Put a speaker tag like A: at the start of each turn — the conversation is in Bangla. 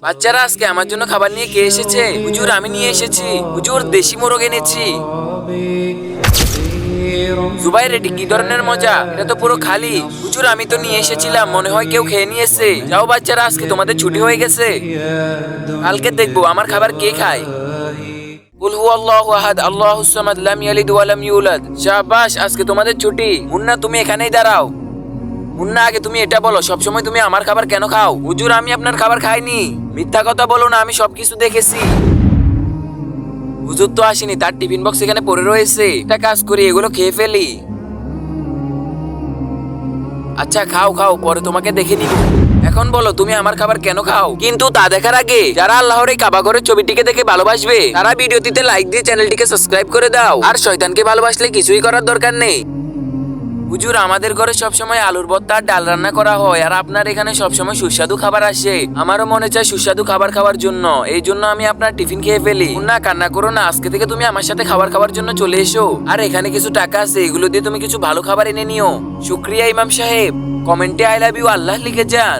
A: বাচ্চারা আজকে আমার জন্য খাবার নিয়ে কে এসেছে? হুজুর আমি নিয়ে এসেছি। হুজুর দেশি মোরগ এনেছি। জুবাইর এটি কি ধরনের মজা? এটা তো পুরো খালি। হুজুর আমি তো নিয়ে এসেছিলাম, মনে হয় কেউ খেয়ে নিয়েছে। যাও বাচ্চারা আজকে তোমাদের ছুটি হয়ে গেছে, কালকে দেখবো আমার খাবার কে খায়। কুল হুয়াল্লাহু আহাদ আল্লাহুস সামাদ লাম ইয়ালিদ ওয়া লাম ইউলাদ। শাবাশ আজকে তোমাদের ছুটি। মুন্না তুমি এখানেই দাঁড়াও। মুন্না আগে তুমি এটা বলো, সবসময় তুমি আমার খাবার কেন খাও? হুজুর আমি আপনার খাবার খাইনি। মিথ্যা কথা বলো না, আমি সবকিছু দেখেছি। হুজুর তো আসেনি, তার টিফিন বক্স এখানে পড়ে রয়েছে। একটা কাজ করি, এগুলো খেয়ে ফেলি। আচ্ছা খাও খাও, পরে তোমাকে দেখে নিব। এখন বলো তুমি আমার খাবার কেন খাও? কিন্তু তা দেখার আগে যারা আল্লাহর এই কাবা ঘরের ছবিটিকে দেখে ভালোবাসবে তারা ভিডিওটিতে লাইক দিয়ে চ্যানেলটিকে সাবস্ক্রাইব করে দাও। আর শয়তানকে ভালোবাসলে কিছুই করার দরকার নেই। হুজুর আমাদের ঘরে সবসময় আলুর ভর্তা আর ডাল রান্না করা হয়, আর আপনার এখানে সবসময় সুস্বাদু খাবার আসে। আমারও মনে চায় সুস্বাদু খাবার খাওয়ার জন্য, এই জন্য আমি আপনার টিফিন খেয়ে ফেলি। না কান্না করো না, আজকে থেকে তুমি আমার সাথে খাবার খাওয়ার জন্য চলে এসো। আর এখানে কিছু টাকা আছে, এগুলো দিয়ে তুমি কিছু ভালো খাবার এনে নিও। শুক্রিয়া ইমাম সাহেব। কমেন্টে আই লাভ ইউ আল্লাহ লিখে যান।